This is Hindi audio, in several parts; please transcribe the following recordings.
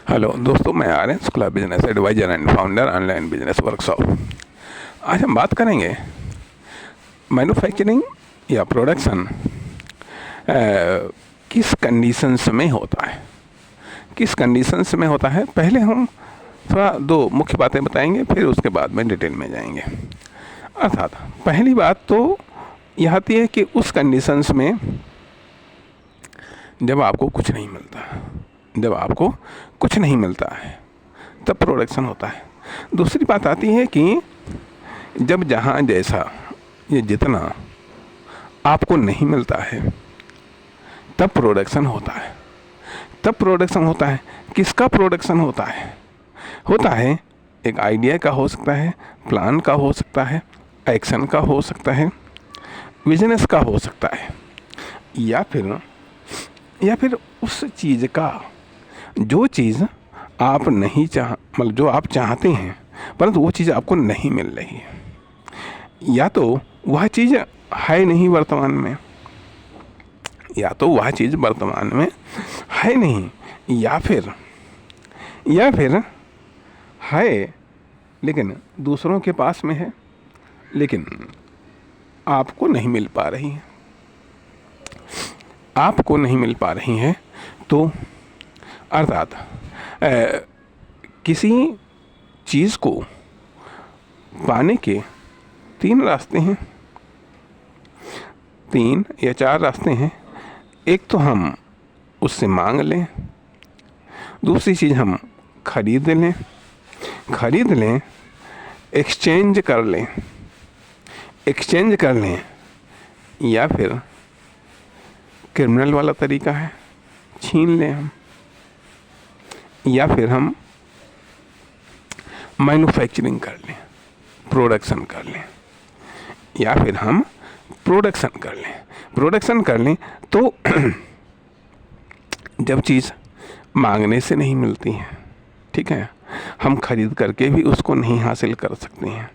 हेलो दोस्तों, मैं Aryan Shukla, business advisor and founder online business workshop. आज हम बात करेंगे मैन्युफैक्चरिंग या प्रोडक्शन किस कंडीशंस में होता है, किस कंडीशंस में होता है। पहले हम थोड़ा दो मुख्य बातें बताएंगे, फिर उसके बाद में डिटेल में जाएंगे। अर्थात पहली बात तो यह आती है कि उस कंडीशंस में जब आपको कुछ नहीं मिलता, जब आपको कुछ नहीं मिलता है तब प्रोडक्शन होता है। दूसरी बात आती है कि जब जहाँ जैसा ये जितना आपको नहीं मिलता है तब प्रोडक्शन होता है। तब प्रोडक्शन होता है, किसका प्रोडक्शन होता है? होता है एक आइडिया का, हो सकता है प्लान का, हो सकता है एक्शन का, हो सकता है बिजनेस का, हो सकता है या फिर उस चीज़ का जो चीज़ आप नहीं मतलब जो आप चाहते हैं परंतु वो चीज़ आपको नहीं मिल रही है, या तो वह चीज़ है नहीं वर्तमान में, या तो वह चीज़ वर्तमान में है नहीं, या फिर है लेकिन दूसरों के पास में है लेकिन आपको नहीं मिल पा रही है, आपको नहीं मिल पा रही है। तो अर्थात किसी चीज़ को पाने के तीन रास्ते हैं, 3 या 4 रास्ते हैं। एक तो हम उससे मांग लें, दूसरी चीज़ हम खरीद लें, एक्सचेंज कर लें, या फिर क्रिमिनल वाला तरीका है, छीन लें हम, या फिर हम मैन्युफैक्चरिंग कर लें, प्रोडक्शन कर लें, या फिर हम प्रोडक्शन कर लें तो जब चीज़ मांगने से नहीं मिलती है, ठीक है, हम खरीद करके भी उसको नहीं हासिल कर सकते हैं,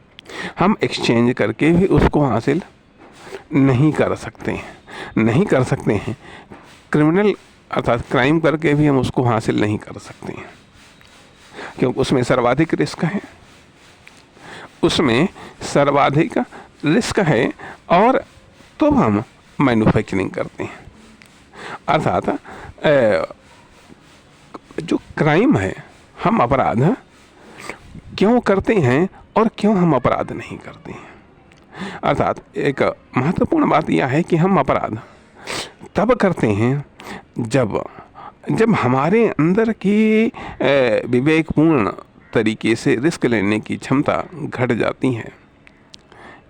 हम एक्सचेंज करके भी उसको हासिल नहीं कर सकते हैं, क्रिमिनल अर्थात क्राइम करके भी हम उसको हासिल नहीं कर सकते हैं, क्योंकि उसमें सर्वाधिक रिस्क है और तो हम मैन्युफैक्चरिंग करते हैं। अर्थात जो क्राइम है, हम अपराध क्यों करते हैं और क्यों हम अपराध नहीं करते हैं। अर्थात एक महत्वपूर्ण बात यह है कि हम अपराध तब करते हैं जब हमारे अंदर की विवेकपूर्ण तरीके से रिस्क लेने की क्षमता घट जाती है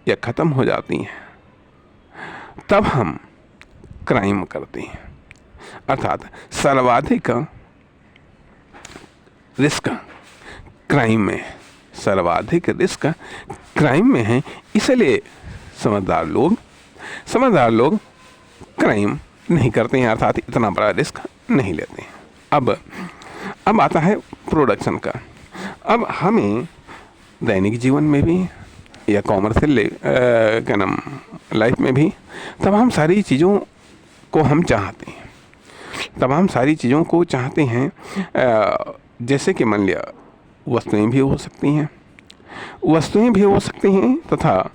या ख़त्म हो जाती है, तब हम क्राइम करते हैं। अर्थात सर्वाधिक रिस्क क्राइम में है, सर्वाधिक रिस्क क्राइम में है, इसलिए समझदार लोग क्राइम नहीं करते हैं, अर्थात इतना बड़ा रिस्क नहीं लेते हैं। अब आता है प्रोडक्शन का। अब हमें दैनिक जीवन में भी या कॉमर्शियल लाइफ में भी तमाम सारी चीज़ों को हम चाहते हैं, जैसे कि मान लिया वस्तुएं भी हो सकती हैं तथा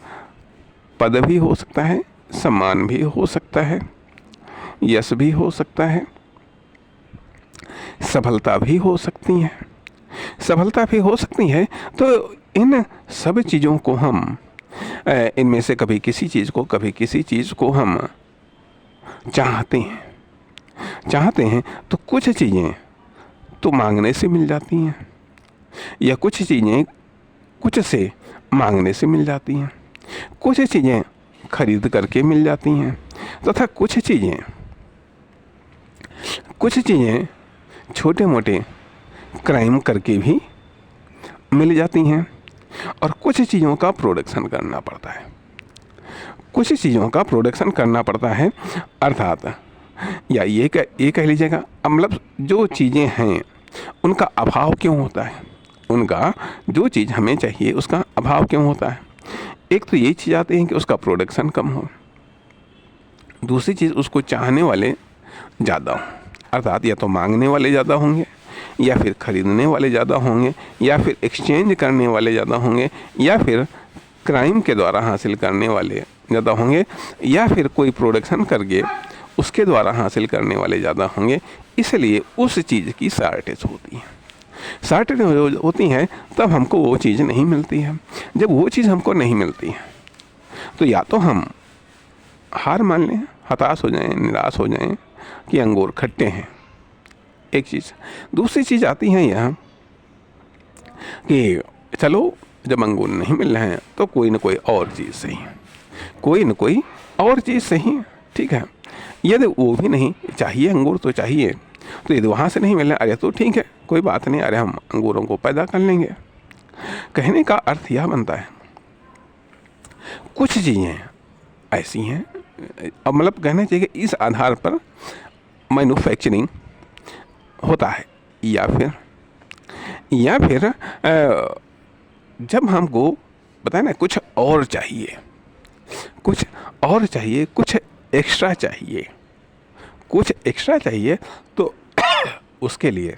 पद भी हो सकता है, सम्मान भी हो सकता है, यश भी हो सकता है, सफलता भी हो सकती है। तो इन सब चीज़ों को हम इनमें से कभी किसी चीज़ को हम चाहते हैं तो कुछ चीज़ें तो मांगने से मिल जाती हैं, या कुछ चीज़ें कुछ से मांगने से मिल जाती हैं, कुछ चीज़ें खरीद करके मिल जाती हैं, तथा कुछ चीज़ें छोटे मोटे क्राइम करके भी मिल जाती हैं, और कुछ चीज़ों का प्रोडक्शन करना पड़ता है। अर्थात या ये कह लीजिएगा, मतलब जो चीज़ें हैं उनका अभाव क्यों होता है, उनका जो चीज़ हमें चाहिए उसका अभाव क्यों होता है। एक तो ये चीज़ आती है कि उसका प्रोडक्शन कम हो, दूसरी चीज़ उसको चाहने वाले ज़्यादा हो, अर्थात या तो मांगने वाले ज़्यादा होंगे या फिर खरीदने वाले ज़्यादा होंगे, या फिर एक्सचेंज करने वाले ज़्यादा होंगे, या फिर क्राइम के द्वारा हासिल करने वाले ज़्यादा होंगे, या फिर कोई प्रोडक्शन करके उसके द्वारा हासिल करने वाले ज़्यादा होंगे। इसलिए उस चीज़ की शॉर्टेज होती है। शॉर्टेज होती है तब हमको वो चीज़ नहीं मिलती है। जब वो चीज़ हमको नहीं मिलती है तो या तो हम हार मान लें, हताश हो जाएं, निराश हो जाएं कि अंगूर खट्टे हैं, एक चीज़। दूसरी चीज़ आती है यह कि चलो जब अंगूर नहीं मिल रहे हैं तो कोई ना कोई और चीज़ सही है, कोई ना कोई और चीज़ सही है, ठीक है। यदि वो भी नहीं चाहिए, अंगूर तो चाहिए, तो यदि वहाँ से नहीं मिल रहा, अरे तो ठीक है, कोई बात नहीं, अरे हम अंगूरों को पैदा कर लेंगे। कहने का अर्थ यह बनता है कुछ चीज़ें ऐसी हैं, अब मतलब कहना चाहिए कि इस आधार पर मैन्युफैक्चरिंग होता है, या फिर जब हमको बताए ना कुछ और चाहिए, कुछ और चाहिए, कुछ एक्स्ट्रा चाहिए, कुछ एक्स्ट्रा चाहिए, तो उसके लिए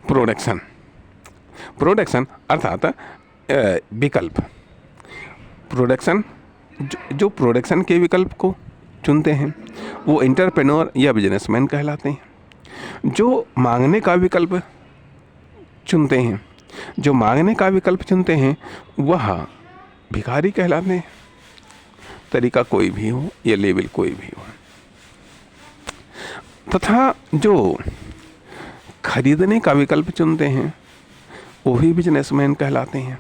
प्रोडक्शन अर्थात विकल्प, प्रोडक्शन जो प्रोडक्शन के विकल्प को चुनते हैं वो एंटरप्रेन्योर या बिजनेसमैन कहलाते हैं। जो मांगने का विकल्प चुनते हैं, वह भिखारी कहलाते हैं। तरीका कोई भी हो या लेवल कोई भी हो। तथा जो खरीदने का विकल्प चुनते हैं वो भी बिजनेसमैन कहलाते हैं।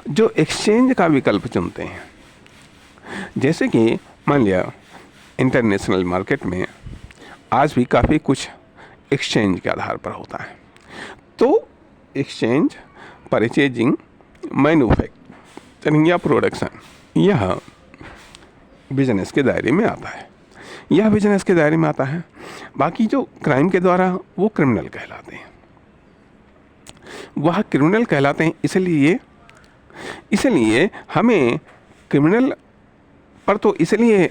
जो एक्सचेंज का विकल्प चुनते हैं, जैसे कि मान लिया इंटरनेशनल मार्केट में आज भी काफ़ी कुछ एक्सचेंज के आधार पर होता है, तो एक्सचेंज, परचेजिंग, मैन्युफैक्चरिंग या प्रोडक्शन, यह बिजनेस के दायरे में आता है। बाकी जो क्राइम के द्वारा वो क्रिमिनल कहलाते हैं, इसलिए हमें क्रिमिनल पर तो इसलिए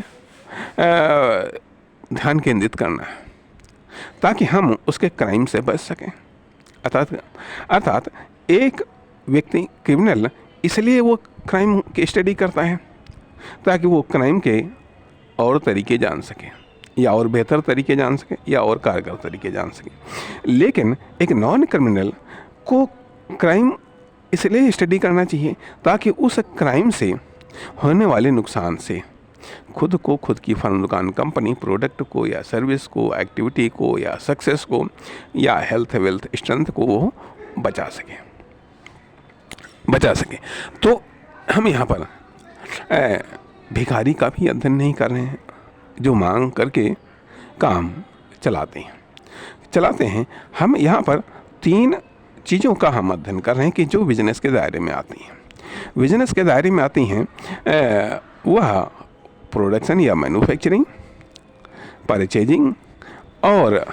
ध्यान केंद्रित करना है ताकि हम उसके क्राइम से बच सकें। अर्थात एक व्यक्ति क्रिमिनल इसलिए वो क्राइम की स्टडी करता है ताकि वो क्राइम के और तरीके जान सके, या और बेहतर तरीके जान सके, या और कारगर तरीके जान सके। लेकिन एक नॉन क्रिमिनल को क्राइम इसलिए स्टडी करना चाहिए ताकि उस क्राइम से होने वाले नुकसान से खुद को, खुद की फर्म, दुकान, कंपनी, प्रोडक्ट को या सर्विस को, एक्टिविटी को या सक्सेस को या हेल्थ, वेल्थ, स्ट्रेंथ को वो बचा सके। तो हम यहाँ पर भिखारी का भी अध्ययन नहीं कर रहे हैं जो मांग करके काम चलाते हैं। हम यहाँ पर 3 चीज़ों का हम अध्ययन कर रहे हैं कि जो बिजनेस के दायरे में आती हैं। वह प्रोडक्शन या मैन्युफैक्चरिंग, परचेजिंग और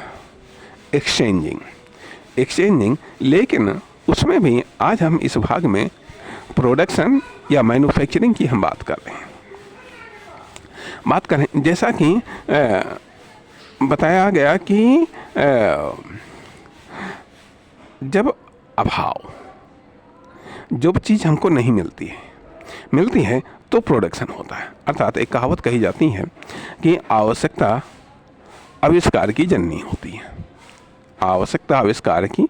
एक्सचेंजिंग। लेकिन उसमें भी आज हम इस भाग में प्रोडक्शन या मैन्युफैक्चरिंग की हम बात कर रहे हैं। जैसा कि बताया गया कि जब अभाव, जब चीज़ हमको नहीं मिलती है तो प्रोडक्शन होता है। अर्थात एक कहावत कही जाती है कि आवश्यकता आविष्कार की जननी होती है। आवश्यकता आविष्कार की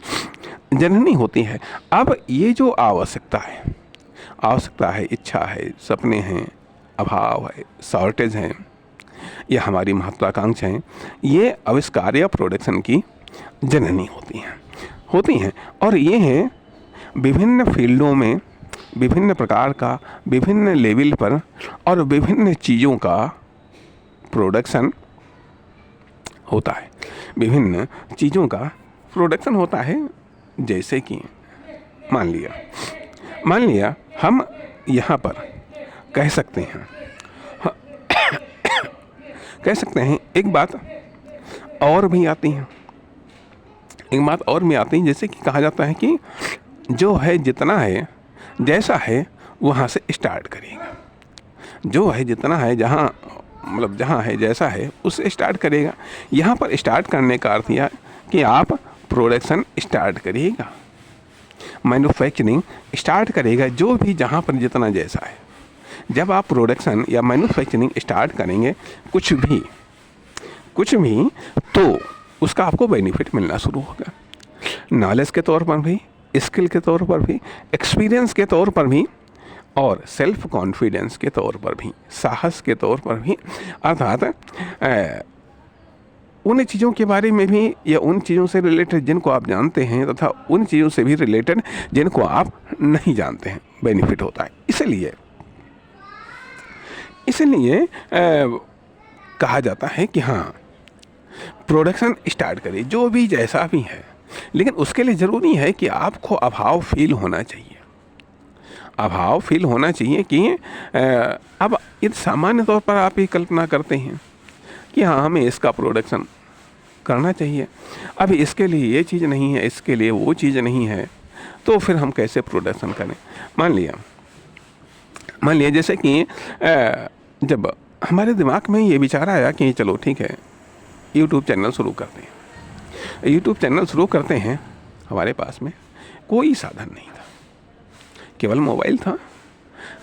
जननी होती है। अब ये जो आवश्यकता है, इच्छा है, सपने हैं, अभाव है, शॉर्टेज है, ये हमारी महत्वाकांक्षा है, ये आविष्कार या प्रोडक्शन की जननी होती हैं। और ये हैं विभिन्न फील्डों में, विभिन्न प्रकार का, विभिन्न लेवल पर और विभिन्न चीज़ों का प्रोडक्शन होता है। विभिन्न चीज़ों का प्रोडक्शन होता है। जैसे कि मान लिया हम यहाँ पर कह सकते हैं एक बात और भी आती है। जैसे कि कहा जाता है कि जो है जितना है, जैसा है वहाँ से स्टार्ट करिएगा। जो है जितना है, जहाँ मतलब जहाँ है जैसा है उससे स्टार्ट करेगा। यहाँ पर स्टार्ट करने का अर्थ यह कि आप प्रोडक्शन स्टार्ट करिएगा, मैन्युफैक्चरिंग स्टार्ट करेगा, जो भी जहाँ पर जितना जैसा है। जब आप प्रोडक्शन या मैन्युफैक्चरिंग स्टार्ट करेंगे कुछ भी तो उसका आपको बेनिफिट मिलना शुरू होगा, नॉलेज के तौर पर भी, स्किल के तौर पर भी, एक्सपीरियंस के तौर पर भी, और सेल्फ कॉन्फिडेंस के तौर पर भी, साहस के तौर पर भी। अर्थात उन चीज़ों के बारे में भी या उन चीज़ों से रिलेटेड जिनको आप जानते हैं तथा उन चीज़ों से भी रिलेटेड जिनको आप नहीं जानते हैं, बेनिफिट होता है। इसलिए कहा जाता है कि हाँ, प्रोडक्शन स्टार्ट करिए जो भी जैसा भी है, लेकिन उसके लिए ज़रूरी है कि आपको अभाव फील होना चाहिए। अभाव फील होना चाहिए कि अब ये सामान्य तौर पर आप ये कल्पना करते हैं कि हाँ, हमें इसका प्रोडक्शन करना चाहिए, अभी इसके लिए ये चीज़ नहीं है, इसके लिए वो चीज़ नहीं है, तो फिर हम कैसे प्रोडक्शन करें। मान लिया जैसे कि जब हमारे दिमाग में ये विचार आया कि चलो ठीक है, यूट्यूब चैनल शुरू करते हैं। यूट्यूब चैनल शुरू करते हैं, हमारे पास में कोई साधन नहीं था, केवल मोबाइल था।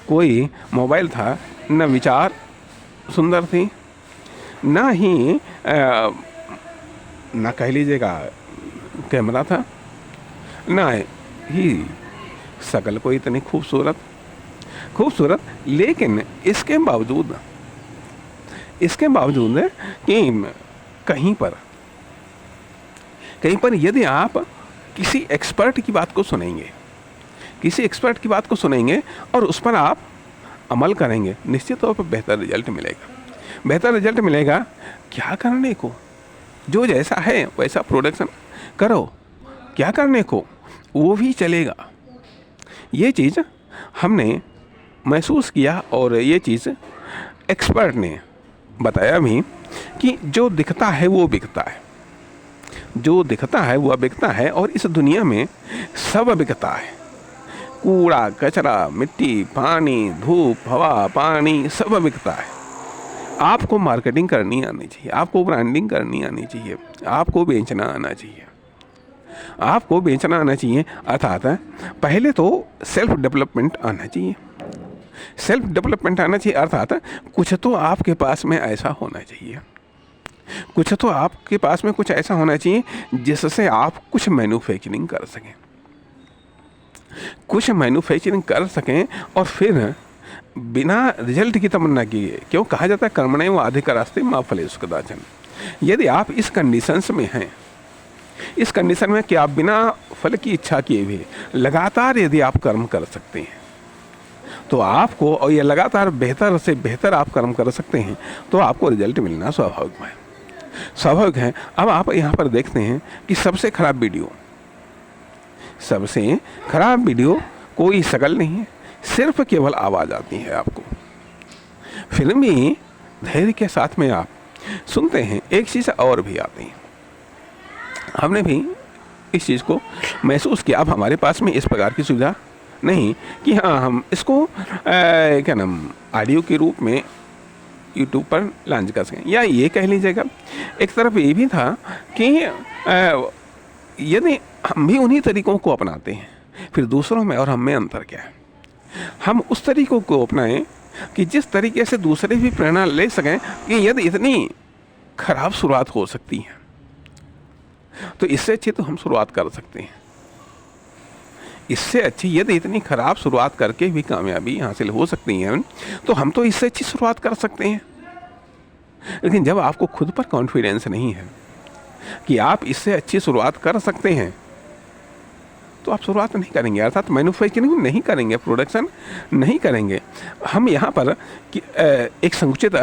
कोई मोबाइल था, न विचार सुंदर थी, ना ही ना कह लीजिएगा कैमरा था, ना ही शक्ल कोई इतनी खूबसूरत, लेकिन इसके बावजूद कि कहीं पर यदि आप किसी एक्सपर्ट की बात को सुनेंगे और उस पर आप अमल करेंगे, निश्चित तौर पर बेहतर रिजल्ट मिलेगा। क्या करने को, जो जैसा है वैसा प्रोडक्शन करो, क्या करने को वो भी चलेगा। ये चीज़ हमने महसूस किया और ये चीज़ एक्सपर्ट ने बताया भी कि जो दिखता है वो बिकता है, और इस दुनिया में सब बिकता है। कूड़ा कचरा, मिट्टी, पानी, धूप, हवा, पानी, सब बिकता है। आपको मार्केटिंग करनी आनी चाहिए, आपको ब्रांडिंग करनी आनी चाहिए, आपको बेचना आना चाहिए। अर्थात पहले तो सेल्फ डेवलपमेंट आना चाहिए। अर्थात कुछ तो आपके पास में ऐसा होना चाहिए, जिससे आप कुछ मैन्युफैक्चरिंग कर सकें और फिर बिना रिजल्ट की तमन्ना किए, क्यों कहा जाता है कर्मणैव अधिकारस्ते मा फलेषु कदाचन। यदि आप इस कंडीशन में कि आप बिना फल की इच्छा किए भी लगातार यदि आप कर्म कर सकते हैं तो आपको, और ये लगातार बेहतर से बेहतर आप कर्म कर सकते हैं तो आपको रिजल्ट मिलना स्वाभाविक है। अब आप यहाँ पर देखते हैं कि सबसे खराब वीडियो कोई शकल नहीं है, सिर्फ केवल आवाज़ आती है आपको। फिर भी धैर्य के साथ में आप सुनते हैं, एक चीज़ और भी आती है। हमने भी इस चीज़ को महसूस किया। अब हमारे पास में इस प्रकार की सुविधा नहीं कि हाँ, हम इसको ऑडियो के रूप में यूट्यूब पर लॉन्च कर सकें, या ये कह लीजिएगा एक तरफ ये भी था कि यदि हम भी उन्हीं तरीक़ों को अपनाते हैं, फिर दूसरों में और हम में अंतर क्या है। हम उस तरीक़ों को अपनाएं कि जिस तरीके से दूसरे भी प्रेरणा ले सकें कि यदि इतनी खराब शुरुआत हो सकती है तो इससे अच्छी तो हम शुरुआत कर सकते हैं। इससे अच्छी यदि इतनी खराब शुरुआत करके भी कामयाबी हासिल हो सकती है तो हम तो इससे अच्छी शुरुआत कर सकते हैं। लेकिन जब आपको खुद पर कॉन्फिडेंस नहीं है कि आप इससे अच्छी शुरुआत कर सकते हैं तो आप शुरुआत नहीं करेंगे, अर्थात मैन्युफैक्चरिंग नहीं करेंगे, प्रोडक्शन नहीं करेंगे। हम यहाँ पर एक संकुचित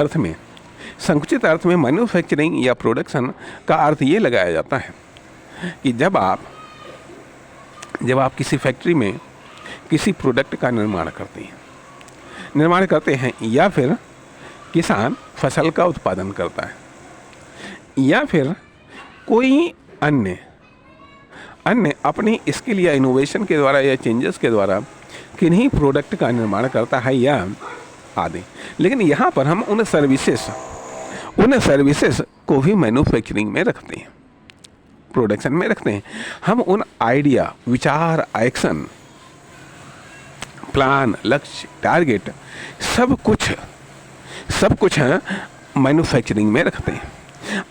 अर्थ में मैन्युफैक्चरिंग या प्रोडक्शन का अर्थ ये लगाया जाता है कि जब आप किसी फैक्ट्री में किसी प्रोडक्ट का निर्माण करते हैं या फिर किसान फसल का उत्पादन करता है या फिर कोई अन्य अपनी स्किल या इनोवेशन के द्वारा या चेंजेस के द्वारा किन्हीं प्रोडक्ट का निर्माण करता है या आदि। लेकिन यहाँ पर हम उन सर्विसेज को भी मैन्युफैक्चरिंग में रखते हैं, प्रोडक्शन में रखते हैं। हम उन आइडिया, विचार, एक्शन, प्लान, लक्ष्य, टारगेट, सब कुछ मैन्युफैक्चरिंग में रखते हैं।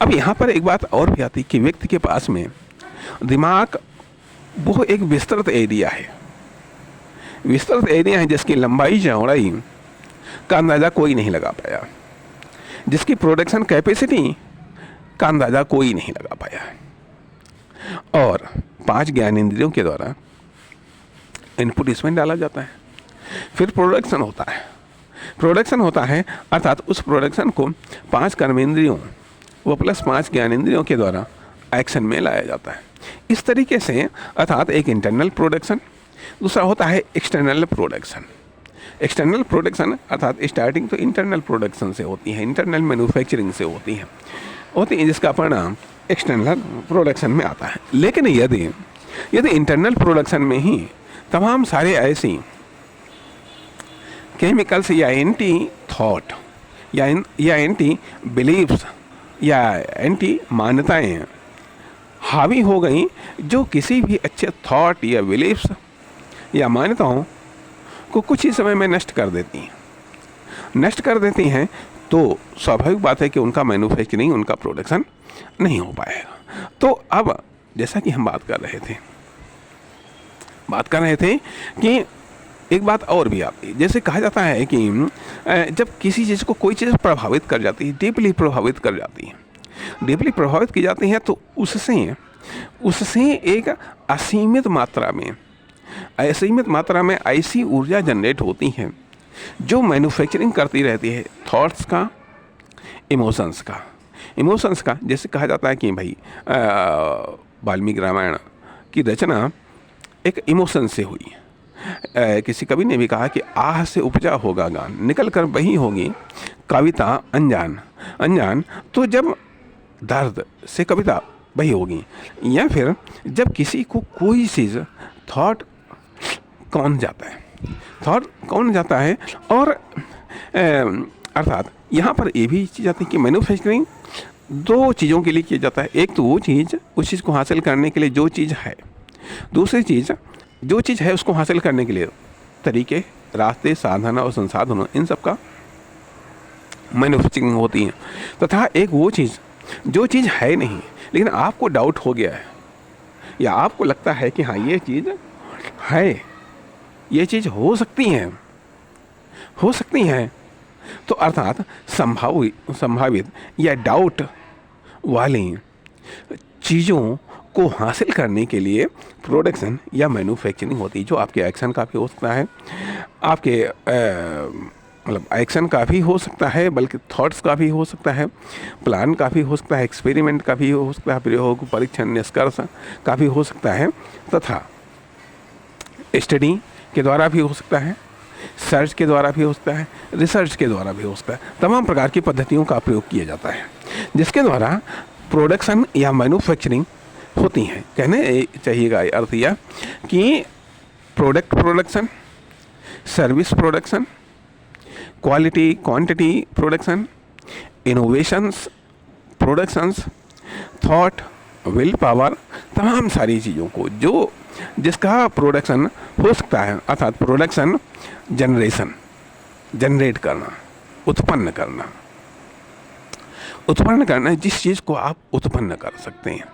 अब यहाँ पर एक बात और भी आती है कि व्यक्ति के पास में दिमाग वो एक विस्तृत एरिया है जिसकी लंबाई चौड़ाई का अंदाज़ा कोई नहीं लगा पाया, जिसकी प्रोडक्शन कैपेसिटी का अंदाज़ा कोई नहीं लगा पाया। और 5 ज्ञानेंद्रियों के द्वारा इनपुट इसमें डाला जाता है, फिर प्रोडक्शन होता है अर्थात उस प्रोडक्शन को 5 कर्मेंद्रियों व प्लस 5 ज्ञानेंद्रियों के द्वारा एक्शन में लाया जाता है। इस तरीके से अर्थात एक इंटरनल प्रोडक्शन, दूसरा होता है एक्सटर्नल प्रोडक्शन अर्थात स्टार्टिंग तो इंटरनल प्रोडक्शन से होती है, इंटरनल मैन्युफैक्चरिंग से होती है, जिसका परिणाम एक्सटर्नल प्रोडक्शन में आता है। लेकिन यदि इंटरनल प्रोडक्शन में ही तमाम सारे ऐसी केमिकल्स या एंटी थॉट या एंटी बिलीव्स या एंटी मान्यताएं हावी हो गई जो किसी भी अच्छे थॉट या बिलीव्स या मान्यताओं को कुछ ही समय में नष्ट कर देती हैं, तो स्वाभाविक बात है कि उनका मैन्युफैक्चरिंग, उनका प्रोडक्शन नहीं हो पाएगा। तो अब जैसा कि हम बात कर रहे थे कि एक बात और भी आती है, जैसे कहा जाता है कि जब किसी चीज़ को कोई चीज़ प्रभावित कर जाती है, डीपली प्रभावित की जाती है, तो उससे एक असीमित मात्रा में ऐसी ऊर्जा जनरेट होती है जो मैन्युफैक्चरिंग करती रहती है थॉट्स का, इमोशंस का। जैसे कहा जाता है कि भाई वाल्मीकि रामायण की रचना एक इमोशन से हुई। किसी कवि ने भी कहा कि आह से उपजा होगा गान, निकल कर वही होगी कविता अनजान। तो जब दर्द से कविता वही होगी, या फिर जब किसी को कोई चीज़ थॉट कौन जाता है और अर्थात यहाँ पर ये भी चीज़ आती है कि मैन्युफैक्चरिंग 2 चीज़ों के लिए किया जाता है। एक तो वो चीज़, उस चीज़ को हासिल करने के लिए जो चीज़ है, दूसरी चीज़ जो चीज़ है उसको हासिल करने के लिए तरीके, रास्ते, साधन और संसाधन, इन सब का मैन्युफैक्चरिंग होती है। तथा एक वो चीज़ जो चीज़ है नहीं लेकिन आपको डाउट हो गया है या आपको लगता है कि हाँ ये चीज़ है, ये चीज़ हो सकती है, तो अर्थात संभावित या डाउट वाली चीज़ों को हासिल करने के लिए प्रोडक्शन या मैन्युफैक्चरिंग होती है, जो आपके एक्शन का भी हो सकता है, आपके मतलब एक्शन का भी हो सकता है, बल्कि थॉट्स का भी हो सकता है, प्लान का भी हो सकता है, एक्सपेरिमेंट का भी हो सकता है, प्रयोग, परीक्षण, निष्कर्ष का भी हो सकता है, तथा स्टडी के द्वारा भी हो सकता है, सर्च के द्वारा भी हो सकता है, रिसर्च के द्वारा भी हो सकता है। तमाम प्रकार की पद्धतियों का प्रयोग किया जाता है जिसके द्वारा प्रोडक्शन या मैन्युफैक्चरिंग होती हैं। कहने चाहिएगा अर्थ यह कि product production, service production, quality quantity production, innovations productions, thought, will power, तमाम सारी चीज़ों को जिसका प्रोडक्शन हो सकता है, अर्थात प्रोडक्शन जनरेट करना, उत्पन्न करना, जिस चीज़ को आप उत्पन्न कर सकते हैं,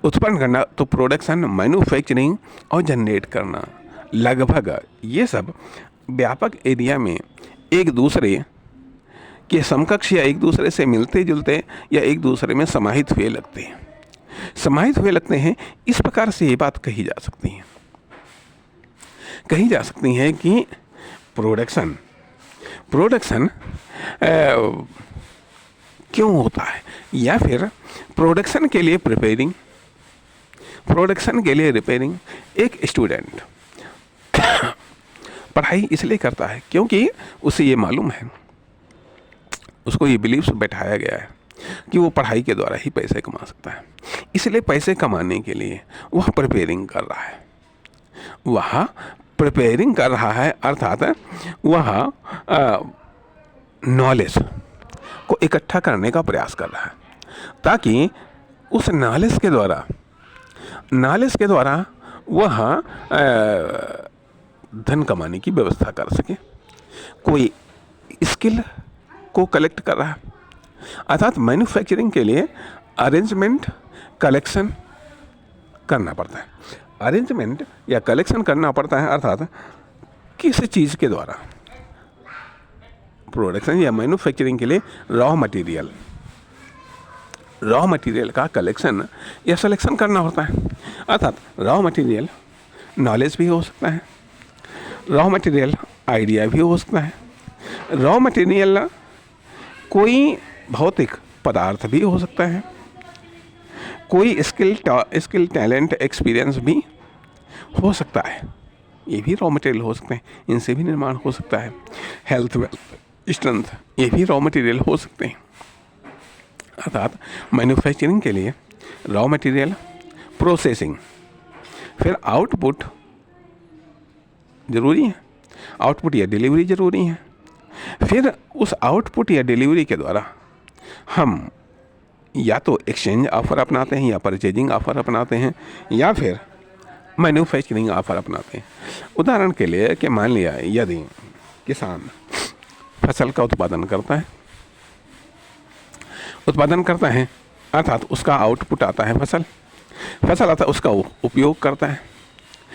उत्पन्न करना, तो प्रोडक्शन, मैन्युफैक्चरिंग और जनरेट करना, लगभग ये सब व्यापक एरिया में एक दूसरे के समकक्ष या एक दूसरे से मिलते जुलते या एक दूसरे में समाहित हुए लगते हैं। इस प्रकार से ये बात कही जा सकती है कि प्रोडक्शन क्यों होता है, या फिर प्रोडक्शन के लिए प्रिपेयरिंग, प्रोडक्शन के लिए रिपेयरिंग। एक स्टूडेंट पढ़ाई इसलिए करता है क्योंकि उसे ये मालूम है, उसको ये बिलीव्स बैठाया गया है कि वो पढ़ाई के द्वारा ही पैसे कमा सकता है, इसलिए पैसे कमाने के लिए वह प्रिपेयरिंग कर रहा है, वह प्रिपेयरिंग कर रहा है, अर्थात वह नॉलेज को इकट्ठा करने का प्रयास कर रहा है, ताकि उस नॉलेज के द्वारा वह धन कमाने की व्यवस्था कर सके। कोई स्किल को कलेक्ट कर रहा है, अर्थात मैन्युफैक्चरिंग के लिए अरेंजमेंट कलेक्शन करना पड़ता है। अरेंजमेंट या कलेक्शन करना पड़ता है, अर्थात किसी चीज़ के द्वारा प्रोडक्शन या मैन्युफैक्चरिंग के लिए रॉ मटेरियल का कलेक्शन या सिलेक्शन करना होता है। अर्थात रॉ मटेरियल नॉलेज भी हो सकता है, रॉ मटेरियल आइडिया भी हो सकता है, रॉ मटेरियल कोई भौतिक पदार्थ भी हो सकता है, कोई स्किल टैलेंट एक्सपीरियंस भी हो सकता है। ये भी रॉ मटेरियल हो सकते हैं, इनसे भी निर्माण हो सकता है। हेल्थ, वेल्थ, स्ट्रेंथ, ये भी रॉ मटेरियल हो सकते हैं। अर्थात मैन्युफैक्चरिंग के लिए रॉ मटेरियल, प्रोसेसिंग, फिर आउटपुट ज़रूरी है, आउटपुट या डिलीवरी ज़रूरी है। फिर उस आउटपुट या डिलीवरी के द्वारा हम या तो एक्सचेंज ऑफ़र अपनाते हैं, या परचेजिंग ऑफ़र अपनाते हैं, या फिर मैन्युफैक्चरिंग ऑफ़र अपनाते हैं। उदाहरण के लिए कि मान लिया यदि किसान फसल का उत्पादन करता है, अर्थात उसका आउटपुट आता है फसल आता है, उसका उपयोग करता है।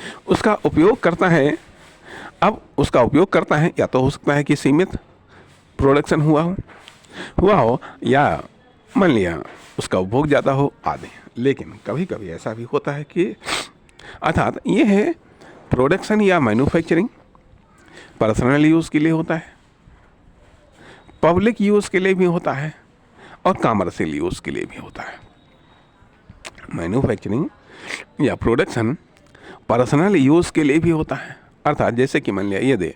अब उसका उपयोग करता है, या तो हो सकता है कि सीमित प्रोडक्शन हुआ हो, या मान लिया उसका उपभोग ज़्यादा हो आदि। लेकिन कभी कभी ऐसा भी होता है कि अर्थात ये है प्रोडक्शन या मैन्युफैक्चरिंग पर्सनल यूज़ के लिए होता है, पब्लिक यूज़ के लिए भी होता है, और कमर्शियल यूज़ के लिए भी होता है। मैन्युफैक्चरिंग या प्रोडक्शन पर्सनल यूज़ के लिए भी होता है, अर्थात जैसे कि मान लिया ये दे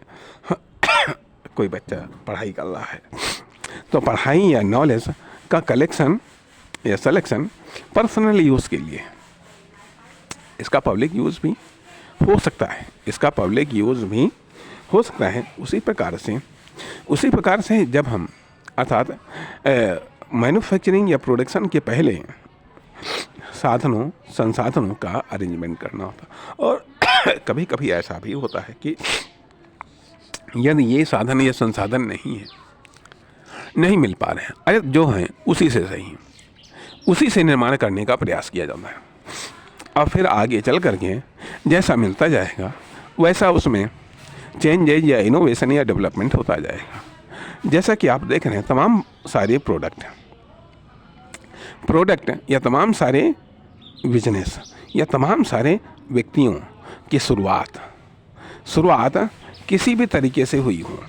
कोई बच्चा पढ़ाई कर रहा है, तो पढ़ाई या नॉलेज का कलेक्शन या सिलेक्शन पर्सनल यूज़ के लिए, इसका पब्लिक यूज़ भी हो सकता है। उसी प्रकार से जब हम अर्थात मैन्युफैक्चरिंग या प्रोडक्शन के पहले संसाधनों का अरेंजमेंट करना होता, और कभी कभी ऐसा भी होता है कि यदि ये साधन या संसाधन नहीं मिल पा रहे हैं, अरे जो हैं उसी से निर्माण करने का प्रयास किया जाता है, और फिर आगे चल करके जैसा मिलता जाएगा वैसा उसमें चेंजेज या इनोवेशन या डेवलपमेंट होता जाएगा। जैसा कि आप देख रहे हैं, तमाम सारे प्रोडक्ट या तमाम सारे बिजनेस या तमाम सारे व्यक्तियों की शुरुआत किसी भी तरीके से हुई हो,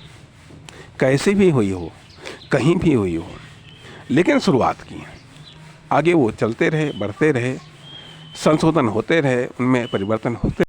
कैसे भी हुई हो, कहीं भी हुई हो, लेकिन शुरुआत की, आगे वो चलते रहे, बढ़ते रहे, संशोधन होते रहे, उनमें परिवर्तन होते